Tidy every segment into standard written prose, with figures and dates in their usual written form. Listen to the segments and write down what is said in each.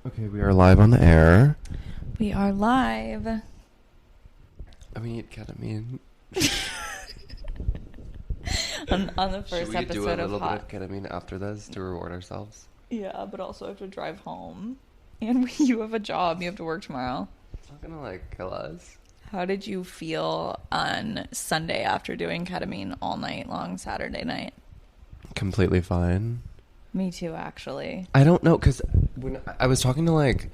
Okay, we are live on the air. We are live. I mean, ketamine. on the first Should we episode do a little of Hot. bit of ketamine after this to reward ourselves? Yeah, but also I have to drive home. And you have a job. You have to work tomorrow. It's not gonna, like, kill us. How did you feel on Sunday after doing ketamine all night long Saturday night? Completely fine. Me too, actually. I don't know, because when I was talking to, like...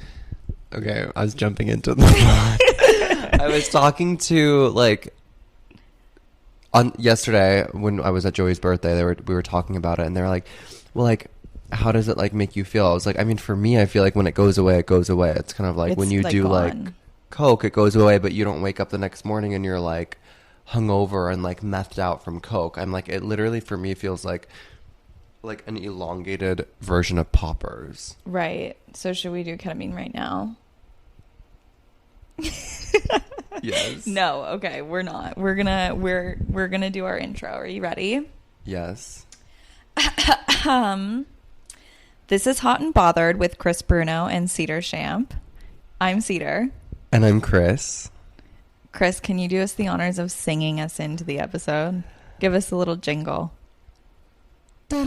Okay, I was jumping into the... I was talking to, like... On yesterday, when I was at Joey's birthday, we were talking about it, and they were like, well, like... How does it, like, make you feel? I was like, I mean, for me, I feel like when it goes away, it goes away. It's kind of like It's, when you like, do, gone. like, Coke, it goes away, but you don't wake up the next morning and you're, like, hungover and, like, methed out from Coke. I'm like, it literally, for me, feels like an elongated version of poppers. Right. So should we do ketamine right now? Yes. No. Okay. We're not. We're gonna do our intro. Are you ready? Yes. This is Hot and Bothered with Chris Bruno and Cedar Champ. I'm Cedar. And I'm Chris. Chris, can you do us the honors of singing us into the episode? Give us a little jingle. We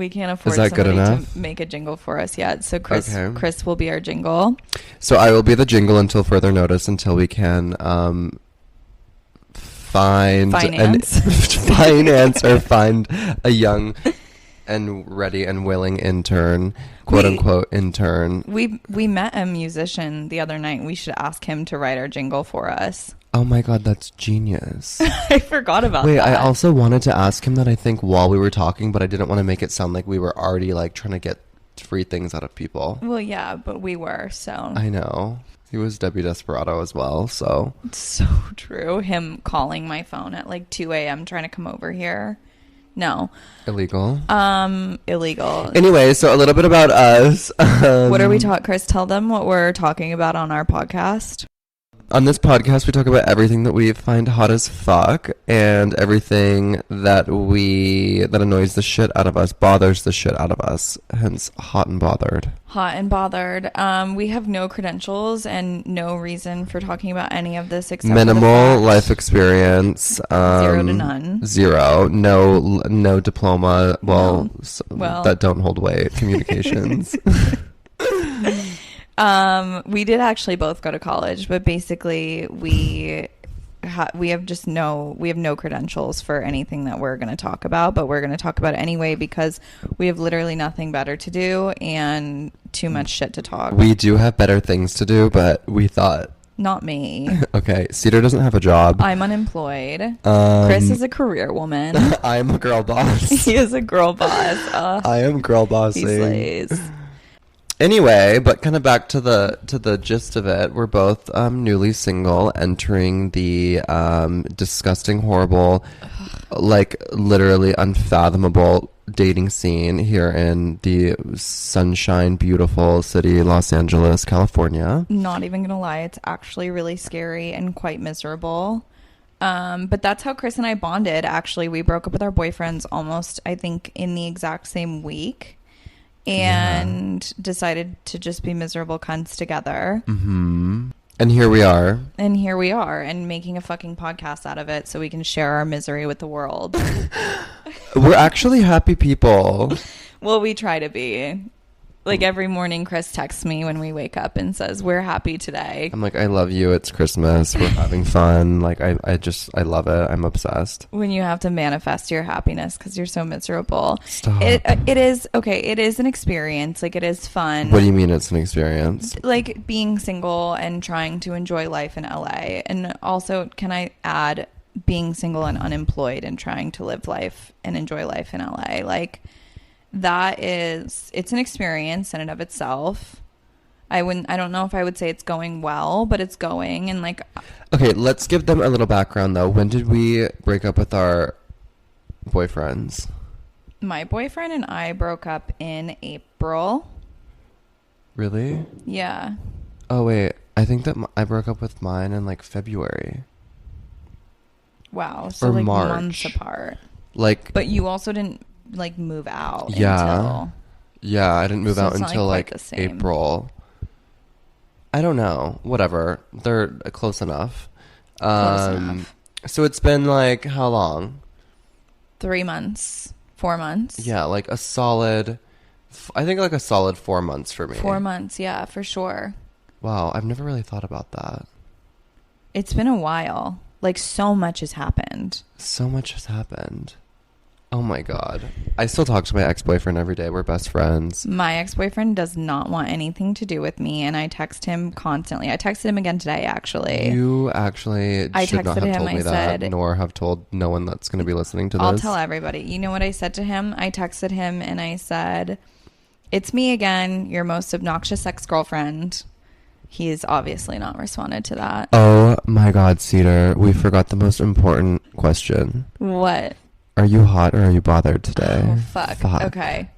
can't afford somebody to make a jingle for us yet. So Chris will be our jingle. So I will be the jingle until further notice, until we can finance or find a young and ready and willing intern, quote unquote intern. We met a musician the other night. We should ask him to write our jingle for us. Oh my god, that's genius. I forgot about that. Wait, I also wanted to ask him that, I think, while we were talking, but I didn't want to make it sound like we were already, like, trying to get free things out of people. Well, yeah, but we were, so. I know. He was Debbie Desperado as well, so. It's so true. Him calling my phone at like 2 a.m. trying to come over here. No. Illegal. Illegal. Anyway, so a little bit about us. What are we talking? Chris, tell them what we're talking about on our podcast. On this podcast, we talk about everything that we find hot as fuck and everything that annoys the shit out of us, bothers the shit out of us. Hence, hot and bothered. Hot and bothered. We have no credentials and no reason for talking about any of this except minimal life experience. 0 to none. 0. No diploma. Well, that don't hold weight. Communications. We did actually both go to college, but basically we have no credentials for anything that we're going to talk about, but we're going to talk about it anyway because we have literally nothing better to do and too much shit to talk. We do have better things to do, but we thought... Not me. Okay, Cedar doesn't have a job. I'm unemployed. Chris is a career woman. I'm a girl boss. He is a girl boss. I am girl bossing. He slays. Anyway, but kind of back to the gist of it, we're both newly single, entering the disgusting, horrible, like literally unfathomable dating scene here in the sunshine, beautiful city, Los Angeles, California. Not even gonna lie, it's actually really scary and quite miserable. But that's how Chris and I bonded. Actually, we broke up with our boyfriends almost, I think, in the exact same week. And decided to just be miserable cunts together. Mm-hmm. And here we are. And making a fucking podcast out of it so we can share our misery with the world. We're actually happy people. Well, we try to be. Like every morning, Chris texts me when we wake up and says, "We're happy today." I'm like, I love you. It's Christmas. We're having fun. Like, I love it. I'm obsessed. When you have to manifest your happiness because you're so miserable. Stop. It is, okay, it is an experience. Like, it is fun. What do you mean it's an experience? Like, being single and trying to enjoy life in LA. And also, can I add, being single and unemployed and trying to live life and enjoy life in LA. Like... it's an experience in and of itself. I don't know if I would say it's going well, but it's going, and like... Okay, let's give them a little background though. When did we break up with our boyfriends? My boyfriend and I broke up in April. Really? Yeah. Oh wait, I think that I broke up with mine in like February. Wow, so or like March. months apart. Like... But you also didn't like move out. Yeah. Yeah, I didn't move So out it's not, until like, like quite the same. April. I don't know. Whatever. They're close enough. Close enough. So it's been like how long? 3 months, 4 months. Yeah, like a solid. I think like a solid 4 months for me. 4 months, yeah, for sure. Wow, I've never really thought about that. It's been a while. Like, so much has happened. So much has happened. Oh my God. I still talk to my ex-boyfriend every day. We're best friends. My ex-boyfriend does not want anything to do with me, and I text him constantly. I texted him again today, actually. You actually I should not texted have him, told me I that, said- nor have told no one that's going to be listening to this. I'll tell everybody. You know what I said to him? I texted him and I said, "It's me again, your most obnoxious ex-girlfriend." He's obviously not responded to that. Oh my God, Cedar. We forgot the most important question. What? Are you hot or are you bothered today? Oh, fuck. Okay.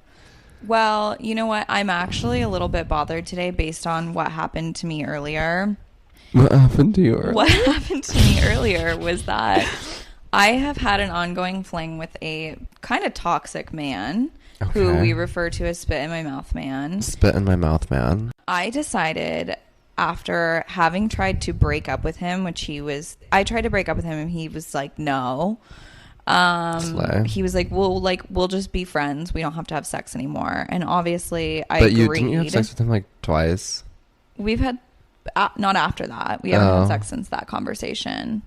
Well, you know what? I'm actually a little bit bothered today based on what happened to me earlier. What happened to you earlier? What happened to me earlier was that I have had an ongoing fling with a kind of toxic man who Okay. we refer to as spit in my mouth man. Spit in my mouth, man. I decided after having tried to break up with him, I tried to break up with him and he was like, no. Slay. He was like, we'll just be friends. We don't have to have sex anymore. And obviously I But agreed. didn't you have sex with him like twice? We've had, not after that. We haven't Oh. had sex since that conversation.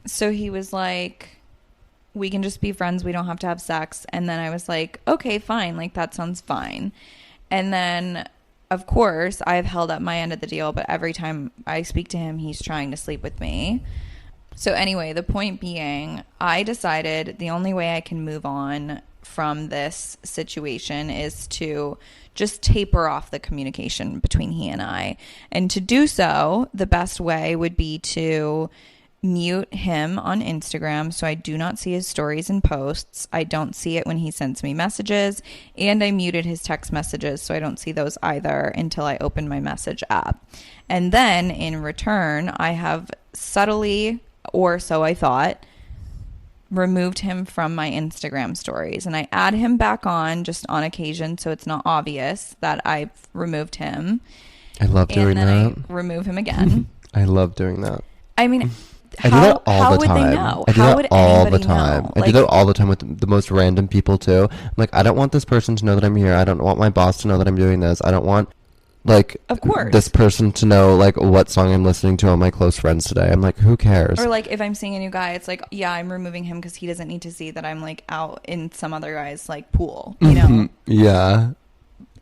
So he was like, we can just be friends. We don't have to have sex. And then I was like, okay, fine. Like, that sounds fine. And then, of course, I've held up my end of the deal. But every time I speak to him, he's trying to sleep with me. So anyway, the point being, I decided the only way I can move on from this situation is to just taper off the communication between he and I. And to do so, the best way would be to mute him on Instagram so I do not see his stories and posts. I don't see it when he sends me messages, and I muted his text messages so I don't see those either until I open my message app. And then in return, I have subtly, or so I thought, removed him from my Instagram stories, and I add him back on just on occasion so it's not obvious that I've removed him. I love doing and then that. I remove him again. I love doing that. I mean, I do that all how the would time. they know? I do How that would all the anybody time. know? I do that all the time with the most random people too. I'm like, I don't want this person to know that I'm here. I don't want my boss to know that I'm doing this. I don't want like Of course. this person to know like what song I'm listening to on my close friends today. I'm like, who cares? Or like if I'm seeing a new guy, it's like, yeah, I'm removing him because he doesn't need to see that I'm like out in some other guy's like pool, you know? Yeah.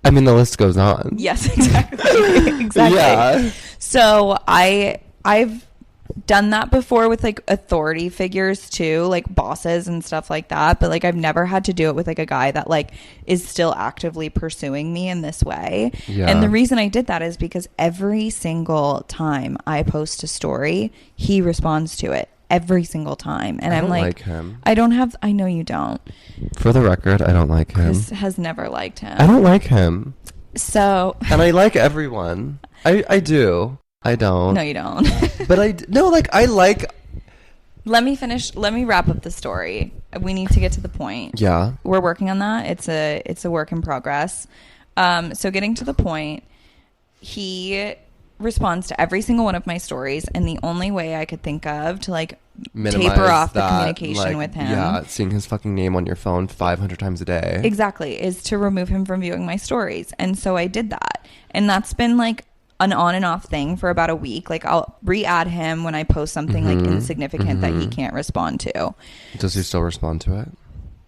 I mean, the list goes on. Yes, exactly. Exactly. Yeah. So I've done that before with like authority figures too, like bosses and stuff like that, but like I've never had to do it with like a guy that like is still actively pursuing me in this way. Yeah. And the reason I did that is because every single time I post a story, he responds to it every single time, and I I'm don't like, like him. I know you don't. For the record, I don't like him. Chris has never liked him. I don't like him. So And I like everyone. I do. I don't. no, you don't. But I like. Let me wrap up the story. We need to get to the point. Yeah. We're working on that. It's a work in progress. So getting to the point, he responds to every single one of my stories, and the only way I could think of to like Minimize taper off that, the communication like, with him, Yeah, seeing his fucking name on your phone 500 times a day. exactly, is to remove him from viewing my stories. And so I did that, and that's been like an on and off thing for about a week. Like I'll re-add him when I post something like insignificant that he can't respond to. Does he still respond to it?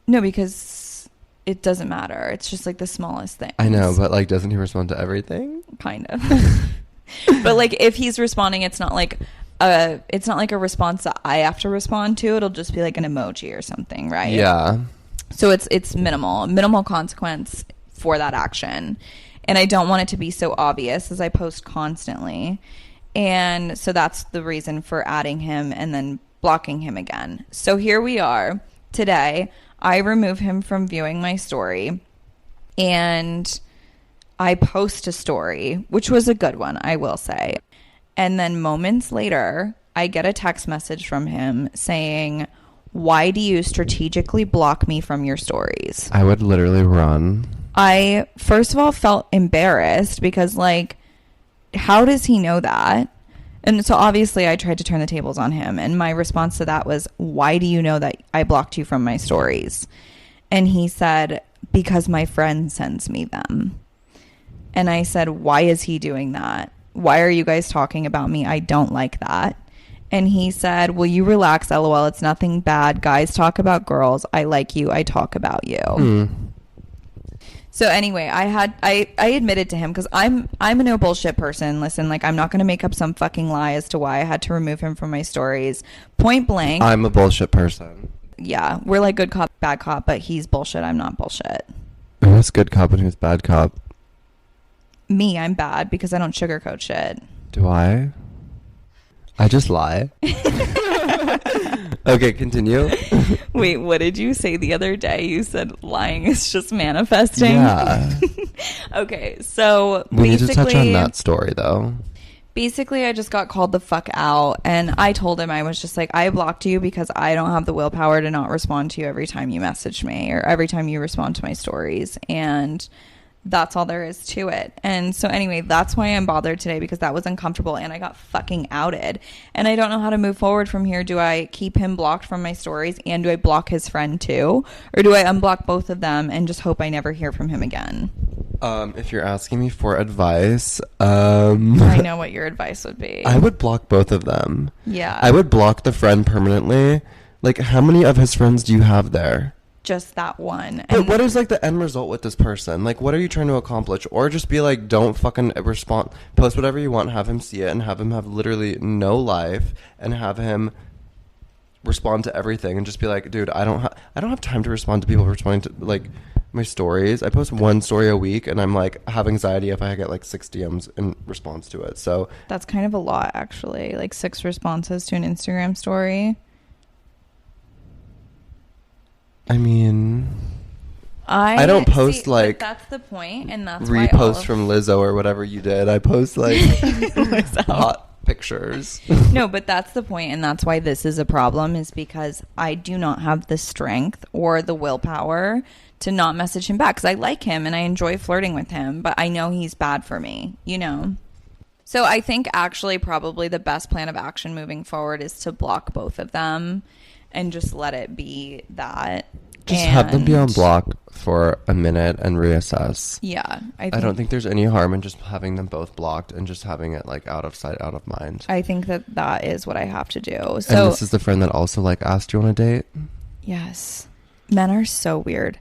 No, because it doesn't matter. It's just like the smallest thing. I know, but like, doesn't he respond to everything? Kind of. But like if he's responding, it's not like a response that I have to respond to. It'll just be like an emoji or something, right? Yeah. So it's minimal consequence for that action. And I don't want it to be so obvious as I post constantly. And so that's the reason for adding him and then blocking him again. So here we are today. I remove him from viewing my story, and I post a story, which was a good one, I will say. And then moments later, I get a text message from him saying, why do you strategically block me from your stories? I would literally run. I, first of all, felt embarrassed because, like, how does he know that? And so obviously I tried to turn the tables on him. And my response to that was, why do you know that I blocked you from my stories? And he said, because my friend sends me them. And I said, why is he doing that? Why are you guys talking about me? I don't like that. And he said, will you relax, LOL? It's nothing bad. Guys talk about girls. I like you. I talk about you. So anyway, I admitted to him because I'm a no bullshit person. Listen, like, I'm not going to make up some fucking lie as to why I had to remove him from my stories. Point blank. I'm a bullshit person. Yeah, we're like good cop, bad cop, but he's bullshit. I'm not bullshit. Who's good cop and who's bad cop? Me, I'm bad because I don't sugarcoat shit. Do I? I just lie. Okay, continue. Wait, what did you say the other day? You said lying is just manifesting. Yeah. Okay, so we need to touch on that story, though. Basically, I just got called the fuck out, and I told him, I was just like, I blocked you because I don't have the willpower to not respond to you every time you message me or every time you respond to my stories, and that's all there is to it. And so anyway, that's why I'm bothered today, because that was uncomfortable and I got fucking outed, and I don't know how to move forward from here. Do I keep him blocked from my stories, and do I block his friend too, or do I unblock both of them and just hope I never hear from him again? If you're asking me for advice, I know what your advice would be. I would block both of them. Yeah. I would block the friend permanently. Like, how many of his friends do you have there? Just that one. But what is, like, the end result with this person? Like, what are you trying to accomplish? Or just be like, don't fucking respond. Post whatever you want, have him see it, and have him have literally no life, and have him respond to everything, and just be like, dude, I don't have time to respond to people responding to, like, my stories. I post one story a week, and I'm like, have anxiety if I get like 6 DMs in response to it. So that's kind of a lot, actually. Like 6 responses to an Instagram story. I mean, I don't post like, that's the point, and that's reposts from Lizzo or whatever you did. I post like hot pictures. No, but that's the point, and that's why this is a problem, is because I do not have the strength or the willpower to not message him back, because I like him and I enjoy flirting with him, but I know he's bad for me, you know? So I think actually probably the best plan of action moving forward is to block both of them and just let it be that. Just have them be on block for a minute and reassess. Yeah. I don't think there's any harm in just having them both blocked and just having it like out of sight, out of mind. I think that is what I have to do. So, and this is the friend that also like asked you on a date? Yes. Men are so weird.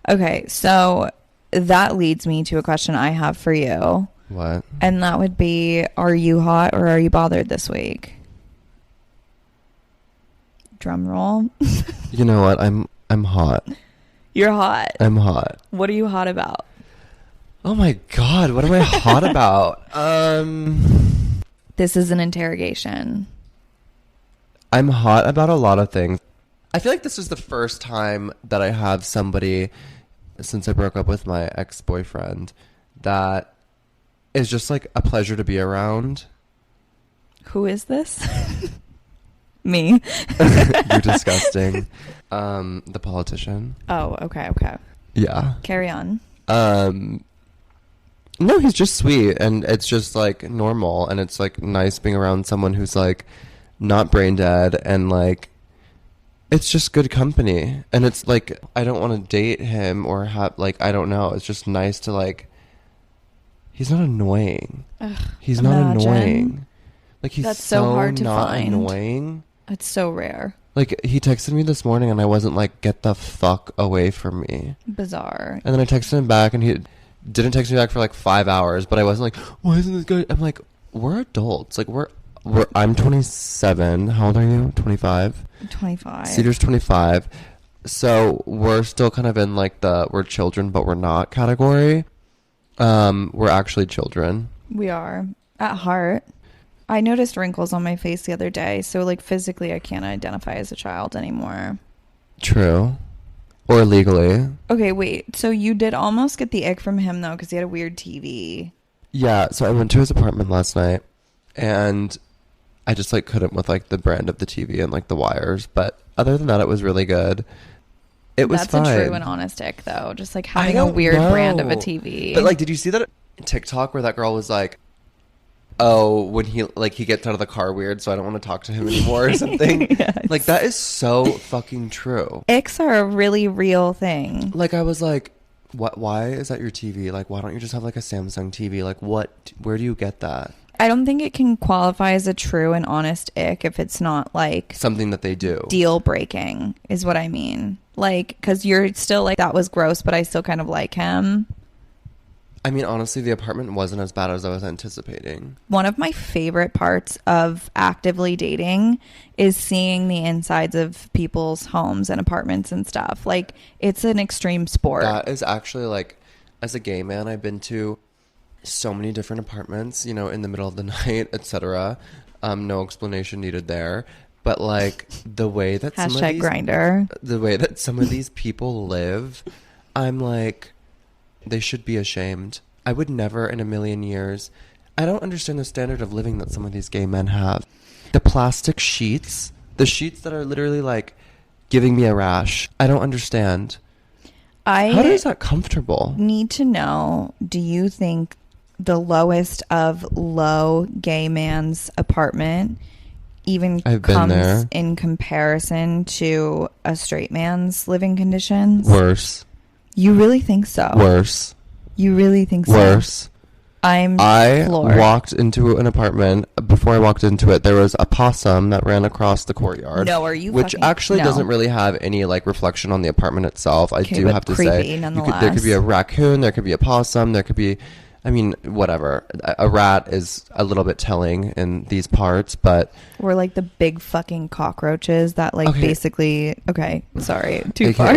Okay, so that leads me to a question I have for you. What? And that would be, are you hot or are you bothered this week? Drum roll. You know what? I'm hot. You're hot. I'm hot. What are you hot about? Oh my God, what am I hot about? This is an interrogation. I'm hot about a lot of things. I feel like this is the first time that I have somebody, since I broke up with my ex-boyfriend, that is just like a pleasure to be around. Who is this? Me. You're disgusting. The politician. Oh, okay. Yeah. Carry on. No, he's just sweet, and it's just like normal, and it's like nice being around someone who's like not brain dead, and like it's just good company. And it's like, I don't want to date him or have, like, I don't know. It's just nice to like, he's not annoying. Ugh, he's not annoying. Like, he's that's so hard to not find. Annoying. It's so rare. Like, he texted me this morning and I wasn't like, get the fuck away from me. Bizarre. And then I texted him back and he didn't text me back for like 5 hours, but I wasn't like, why isn't this good? I'm like, we're adults. Like, I'm 27. How old are you? 25? 25. Cedar's 25. So we're still kind of in like the we're children but we're not category. We're actually children. We are. At heart. I noticed wrinkles on my face the other day, so like physically I can't identify as a child anymore. True. Or legally. Okay, wait. So you did almost get the ick from him though, because he had a weird TV. Yeah, so I went to his apartment last night and I just like couldn't with like the brand of the TV and like the wires, but Other than that, it was really good. It was fine. That's a true and honest ick, though. Just like having a weird brand of a TV. But like, did you see that TikTok where that girl was like, "Oh, when he gets out of the car weird, so I don't want to talk to him anymore," or something? Yes. Like, that is so fucking true. Icks are a really real thing. Like, I was like, "What? Why is that your TV? Like, why don't you just have like a Samsung TV? Like, what? Where do you get that?" I don't think it can qualify as a true and honest ick if it's not like something that they do. Deal breaking is what I mean. Like, because you're still like, that was gross, but I still kind of like him. I mean, honestly, the apartment wasn't as bad as I was anticipating. One of my favorite parts of actively dating is seeing the insides of people's homes and apartments and stuff. Like, it's an extreme sport. That is actually, like, as a gay man, I've been to so many different apartments, you know, in the middle of the night, etc. No explanation needed there. But like the way that Grindr, the way that some of these people live, I'm like, they should be ashamed. I would never in a million years. I don't understand the standard of living that some of these gay men have. The plastic sheets, the sheets that are literally like giving me a rash. I don't understand. How is that comfortable? Need to know, do you think the lowest of low gay man's apartment even comes in comparison to a straight man's living conditions? Worse. You really think so? Worse. You really think so? Worse. I floored. Walked into an apartment. Before I walked into it, there was a possum that ran across the courtyard. No, are you? Which actually doesn't really have any like reflection on the apartment itself. I do have to say, there could be a raccoon, there could be a possum, there could be, I mean, whatever. A rat is a little bit telling in these parts, but or like the big fucking cockroaches that like basically. Okay, sorry, too far.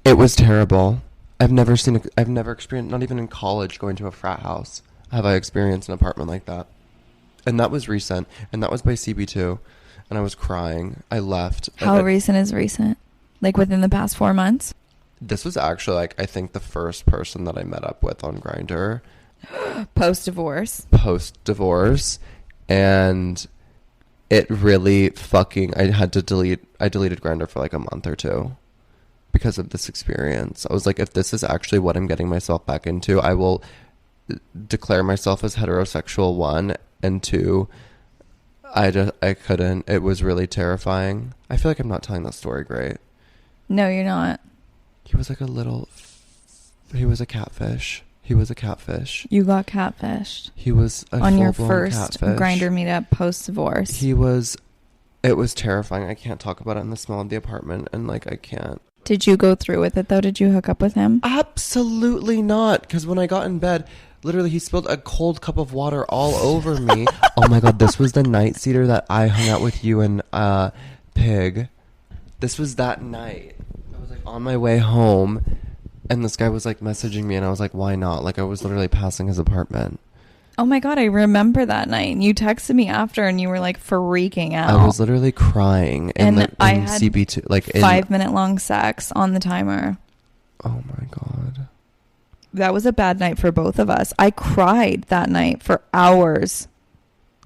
It was terrible. I've never experienced, not even in college, going to a frat house, have I experienced an apartment like that. And that was recent. And that was by CB2. And I was crying. I left. How recent is recent? Like within the past 4 months? This was actually, like, I think the first person that I met up with on Grindr. Post-divorce. And it really fucking, I deleted Grindr for like a month or two. Because of this experience. I was like, if this is actually what I'm getting myself back into, I will declare myself as heterosexual, 1, and 2, I couldn't. It was really terrifying. I feel like I'm not telling that story great. No, you're not. He was like he was a catfish. You got catfished. He was on your first Grindr meetup post-divorce. It was terrifying. I can't talk about it in the smell of the apartment, and like, I can't. Did you go through with it, though? Did you hook up with him? Absolutely not. Because when I got in bed, literally, he spilled a cold cup of water all over me. Oh, my God. This was the night, Cedar, that I hung out with you and Pig. This was that night. I was, like, on my way home, and this guy was, like, messaging me, and I was like, why not? Like, I was literally passing his apartment. Oh, my God. I remember that night. You texted me after, and you were, like, freaking out. I was literally crying. I had CB2, like, 5-minute long sex on the timer. Oh, my God. That was a bad night for both of us. I cried that night for hours.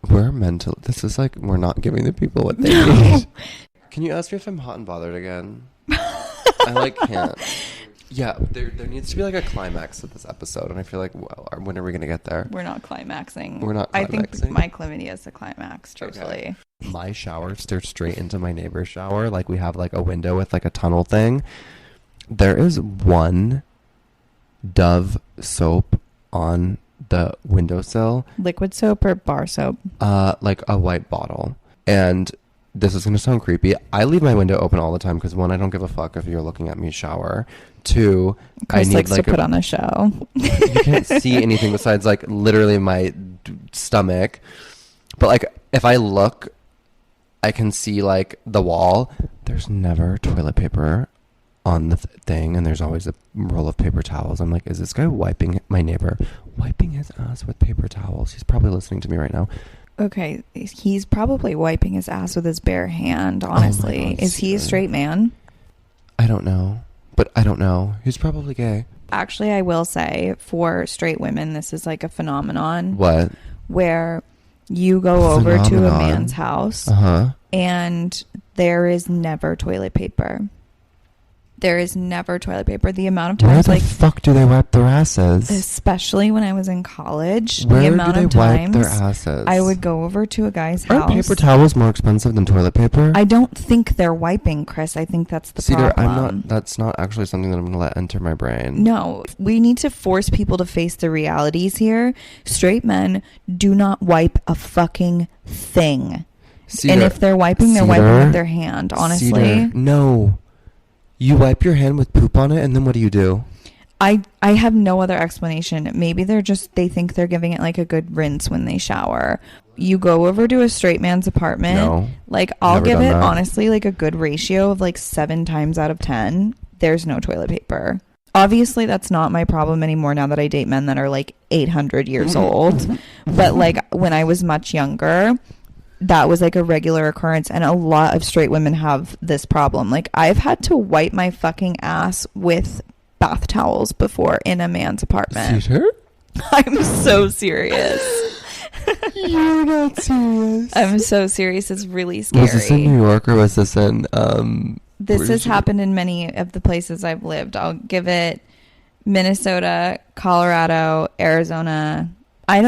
We're mental. This is like, we're not giving the people what they need. Can you ask me if I'm hot and bothered again? I, like, can't. Yeah, there needs to be like a climax to this episode, and I feel like, well, when are we going to get there? We're not climaxing. I think my chlamydia is the climax, truthfully. Okay. My shower stares straight into my neighbor's shower. Like, we have like a window with like a tunnel thing. There is one Dove soap on the windowsill. Liquid soap or bar soap? Like a white bottle. And this is going to sound creepy. I leave my window open all the time because, 1, I don't give a fuck if you're looking at me shower. 2, Chris I need likes to put on a show. You can't see anything besides like literally my stomach. But like, if I look, I can see like the wall. There's never toilet paper on the thing, and there's always a roll of paper towels. I'm like, is this guy wiping his ass with paper towels? He's probably listening to me right now. Okay, he's probably wiping his ass with his bare hand, honestly. Oh my God, is he a straight man? I don't know. But I don't know. He's probably gay. Actually, I will say, for straight women, this is like a phenomenon. What? Where You go over to a Phenomenon. man's house Uh-huh. and there is never toilet paper. There is never toilet paper. The amount of Where times, the like, fuck do they wipe their asses? especially when I was in college, Where the do amount they of wipe times their asses? I would go over to a guy's Aren't house. paper towels more expensive than toilet paper? I don't think they're wiping, Chris. I think that's the Cedar, problem. that's not actually something that I'm going to let enter my brain. No, we need to force people to face the realities here. Straight men do not wipe a fucking thing. Cedar, And if they're wiping, they're wiping Cedar, with their hand, honestly. Cedar, no. You wipe your hand with poop on it, and then what do you do? I have no other explanation. Maybe they think they're giving it like a good rinse when they shower. You go over to a straight man's apartment. No. Like, I'll Never give done it, that. honestly, like a good ratio of like 7 times out of 10. There's no toilet paper. Obviously, that's not my problem anymore now that I date men that are like 800 years old. But like when I was much younger, that was like a regular occurrence, and a lot of straight women have this problem. Like, I've had to wipe my fucking ass with bath towels before in a man's apartment. Cedar? I'm so serious. You're not serious. I'm so serious. It's really scary. Was this in New York or was this in This where has did you- happened in many of the places I've lived. I'll give it Minnesota, Colorado, Arizona.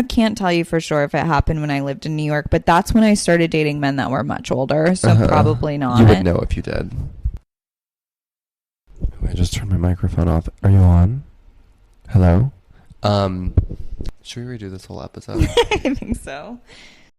Can't tell you for sure if it happened when I lived in New York, but that's when I started dating men that were much older, so probably not. You would know if you did. I just turned my microphone off. Are you on? Hello? Should we redo this whole episode? I think so.